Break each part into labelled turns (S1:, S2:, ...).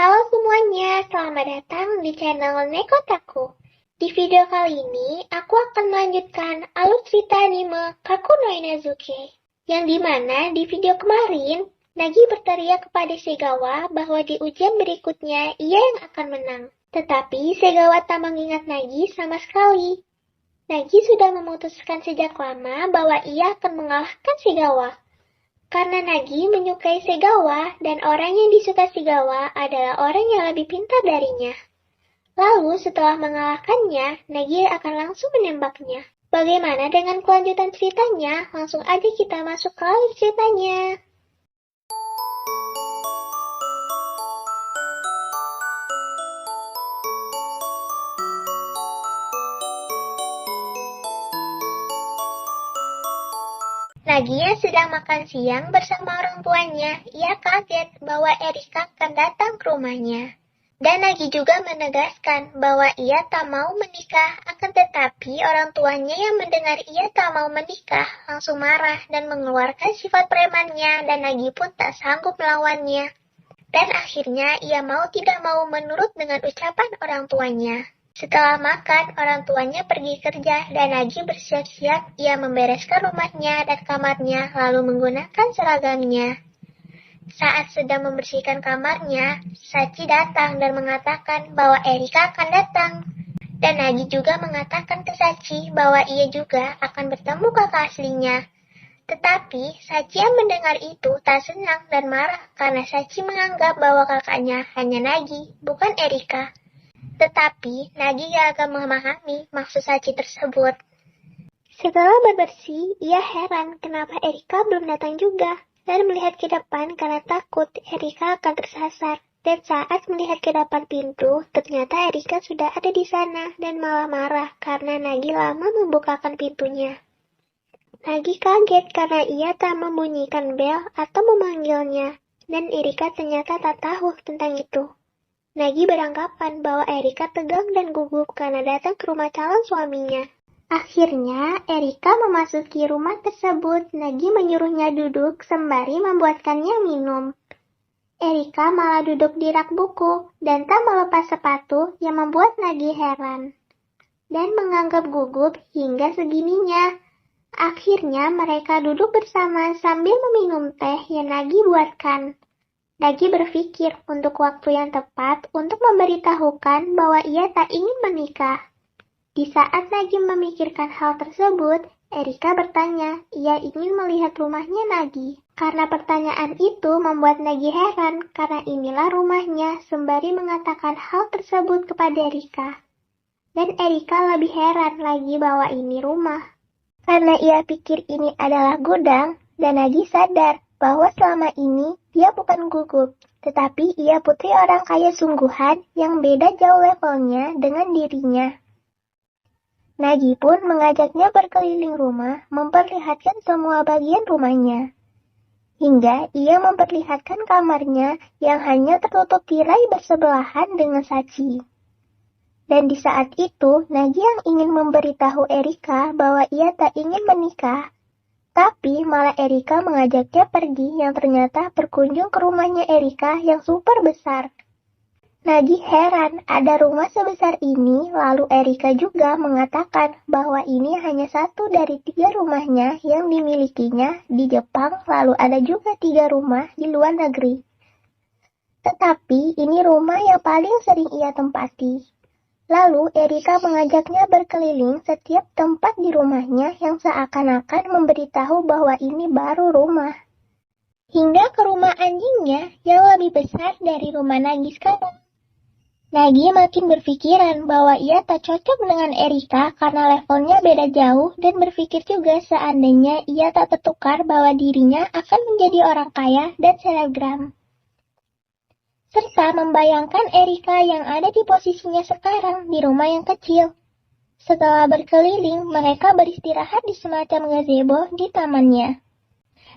S1: Halo semuanya, selamat datang di channel Nekotaku. Di video kali ini, aku akan melanjutkan alur cerita anime Kaku no Inazuki. Yang dimana di video kemarin, Nagi berteriak kepada Segawa bahwa di ujian berikutnya ia yang akan menang. Tetapi Segawa tak mengingat Nagi sama sekali. Nagi sudah memutuskan sejak lama bahwa ia akan mengalahkan Segawa. Karena Nagi menyukai Segawa dan orang yang disuka Segawa adalah orang yang lebih pintar darinya. Lalu setelah mengalahkannya, Nagi akan langsung menembaknya. Bagaimana dengan kelanjutan ceritanya? Langsung aja kita masuk ke alur ceritanya. Nagia sedang makan siang bersama orang tuanya. Ia kaget bahwa Erika akan datang ke rumahnya. Dan Nagi juga menegaskan bahwa ia tak mau menikah, akan tetapi orang tuanya yang mendengar ia tak mau menikah langsung marah dan mengeluarkan sifat premannya dan Nagi pun tak sanggup melawannya. Dan akhirnya ia mau tidak mau menurut dengan ucapan orang tuanya. Setelah makan, orang tuanya pergi kerja dan Nagi bersiap-siap ia membereskan rumahnya dan kamarnya lalu menggunakan seragamnya. Saat sedang membersihkan kamarnya, Sachi datang dan mengatakan bahwa Erika akan datang. Dan Nagi juga mengatakan ke Sachi bahwa ia juga akan bertemu kakak aslinya. Tetapi Sachi yang mendengar itu tak senang dan marah karena Sachi menganggap bahwa kakaknya hanya Nagi, bukan Erika. Tetapi Nagi gagal memahami maksud Sachi tersebut. Setelah berbersih, ia heran kenapa Erika belum datang juga. Dan melihat ke depan karena takut Erika akan tersasar. Dan saat melihat ke depan pintu, ternyata Erika sudah ada di sana dan malah marah karena Nagi lama membukakan pintunya. Nagi kaget karena ia tak membunyikan bel atau memanggilnya, dan Erika ternyata tak tahu tentang itu. Nagi beranggapan bahwa Erika tegang dan gugup karena datang ke rumah calon suaminya. Akhirnya, Erika memasuki rumah tersebut. Nagi menyuruhnya duduk sembari membuatkannya minum. Erika malah duduk di rak buku dan tak melepas sepatu yang membuat Nagi heran. Dan menganggap gugup hingga segininya. Akhirnya mereka duduk bersama sambil meminum teh yang Nagi buatkan. Nagi berpikir untuk waktu yang tepat untuk memberitahukan bahwa ia tak ingin menikah. Di saat Nagi memikirkan hal tersebut, Erika bertanya, ia ingin melihat rumahnya Nagi. Karena pertanyaan itu membuat Nagi heran, karena inilah rumahnya, sembari mengatakan hal tersebut kepada Erika. Dan Erika lebih heran lagi bahwa ini rumah. Karena ia pikir ini adalah gudang, dan Nagi sadar bahwa selama ini dia bukan gugup, tetapi ia putri orang kaya sungguhan yang beda jauh levelnya dengan dirinya. Nagi pun mengajaknya berkeliling rumah, memperlihatkan semua bagian rumahnya. Hingga ia memperlihatkan kamarnya yang hanya tertutup tirai bersebelahan dengan Sachi. Dan di saat itu, Nagi yang ingin memberitahu Erika bahwa ia tak ingin menikah. Tapi malah Erika mengajaknya pergi yang ternyata berkunjung ke rumahnya Erika yang super besar. Nagi heran ada rumah sebesar ini, lalu Erika juga mengatakan bahwa ini hanya satu dari 3 rumahnya yang dimilikinya di Jepang, lalu ada juga 3 rumah di luar negeri. Tetapi ini rumah yang paling sering ia tempati. Lalu Erika mengajaknya berkeliling setiap tempat di rumahnya yang seakan-akan memberitahu bahwa ini baru rumah. Hingga ke rumah anjingnya yang lebih besar dari rumah Nagi sekarang. Nagi makin berpikiran bahwa ia tak cocok dengan Erika karena levelnya beda jauh dan berpikir juga seandainya ia tak tertukar bahwa dirinya akan menjadi orang kaya dan selebgram. Serta membayangkan Erika yang ada di posisinya sekarang di rumah yang kecil. Setelah berkeliling, mereka beristirahat di semacam gazebo di tamannya.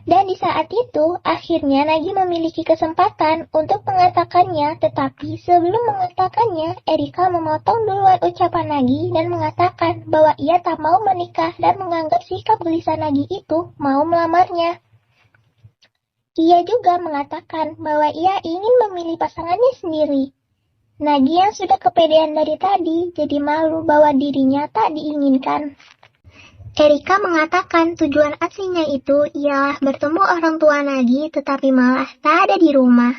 S1: Dan di saat itu, akhirnya Nagi memiliki kesempatan untuk mengatakannya, tetapi sebelum mengatakannya, Erika memotong duluan ucapan Nagi dan mengatakan bahwa ia tak mau menikah dan menganggap sikap gelisah Nagi itu mau melamarnya. Ia juga mengatakan bahwa ia ingin memilih pasangannya sendiri. Nagi yang sudah kepedean dari tadi jadi malu bahwa dirinya tak diinginkan. Erika mengatakan tujuan aslinya itu ialah bertemu orang tua Nagi tetapi malah tak ada di rumah.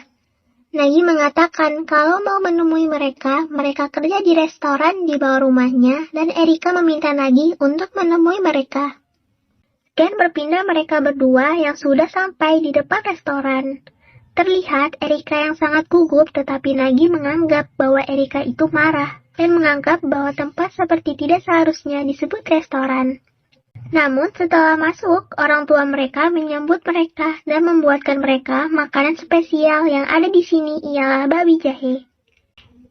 S1: Nagi mengatakan kalau mau menemui mereka kerja di restoran di bawah rumahnya dan Erika meminta Nagi untuk menemui mereka. Dan berpindah mereka berdua yang sudah sampai di depan restoran. Terlihat Erika yang sangat gugup tetapi Nagi menganggap bahwa Erika itu marah dan menganggap bahwa tempat seperti tidak seharusnya disebut restoran. Namun setelah masuk, orang tua mereka menyambut mereka dan membuatkan mereka makanan spesial yang ada di sini ialah babi jahe.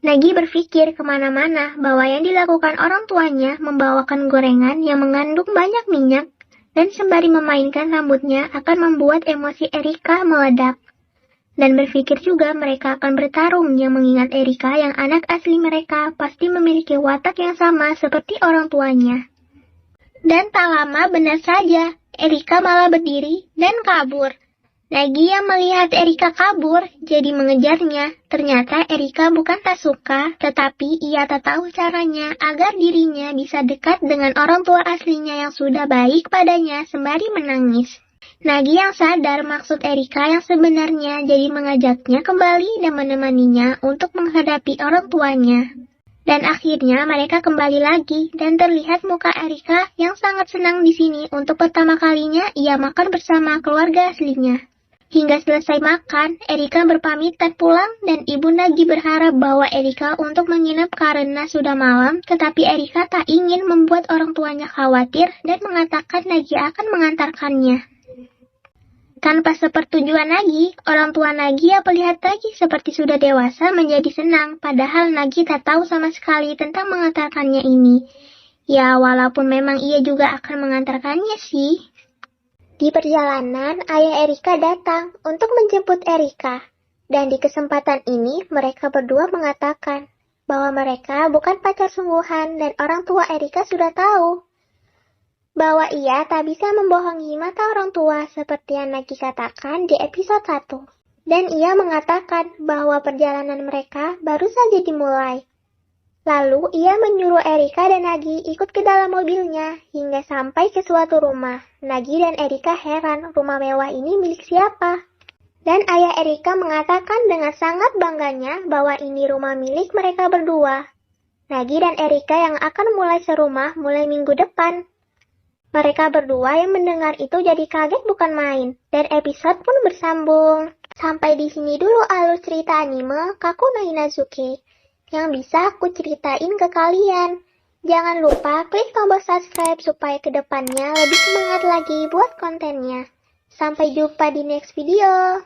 S1: Nagi berpikir kemana-mana bahwa yang dilakukan orang tuanya membawakan gorengan yang mengandung banyak minyak dan sembari memainkan rambutnya akan membuat emosi Erika meledak. Dan berpikir juga mereka akan bertarung yang mengingat Erika yang anak asli mereka pasti memiliki watak yang sama seperti orang tuanya. Dan tak lama benar saja, Erika malah berdiri dan kabur. Nagi yang melihat Erika kabur, jadi mengejarnya. Ternyata Erika bukan tak suka, tetapi ia tak tahu caranya agar dirinya bisa dekat dengan orang tua aslinya yang sudah baik padanya sembari menangis. Nagi yang sadar maksud Erika yang sebenarnya jadi mengajaknya kembali dan menemaninya untuk menghadapi orang tuanya. Dan akhirnya mereka kembali lagi dan terlihat muka Erika yang sangat senang di sini untuk pertama kalinya ia makan bersama keluarga aslinya. Hingga selesai makan, Erika berpamitan pulang dan ibu Nagi berharap bahwa Erika untuk menginap karena sudah malam, tetapi Erika tak ingin membuat orang tuanya khawatir dan mengatakan Nagi akan mengantarkannya. Tanpa sepertujuan Nagi, orang tua Nagi yang melihat Nagi seperti sudah dewasa menjadi senang, padahal Nagi tak tahu sama sekali tentang mengantarkannya ini. Ya, walaupun memang ia juga akan mengantarkannya sih. Di perjalanan, ayah Erika datang untuk menjemput Erika. Dan di kesempatan ini, mereka berdua mengatakan bahwa mereka bukan pacar sungguhan dan orang tua Erika sudah tahu bahwa ia tak bisa membohongi mata orang tua seperti yang Nagi katakan di episode 1. Dan ia mengatakan bahwa perjalanan mereka baru saja dimulai. Lalu ia menyuruh Erika dan Nagi ikut ke dalam mobilnya hingga sampai ke suatu rumah. Nagi dan Erika heran rumah mewah ini milik siapa. Dan ayah Erika mengatakan dengan sangat bangganya bahwa ini rumah milik mereka berdua. Nagi dan Erika yang akan mulai serumah mulai minggu depan. Mereka berdua yang mendengar itu jadi kaget bukan main, dan episode pun bersambung. Sampai di sini dulu alur cerita anime Kaku no Hinazuki yang bisa aku ceritain ke kalian. Jangan lupa klik tombol subscribe supaya kedepannya lebih semangat lagi buat kontennya. Sampai jumpa di next video.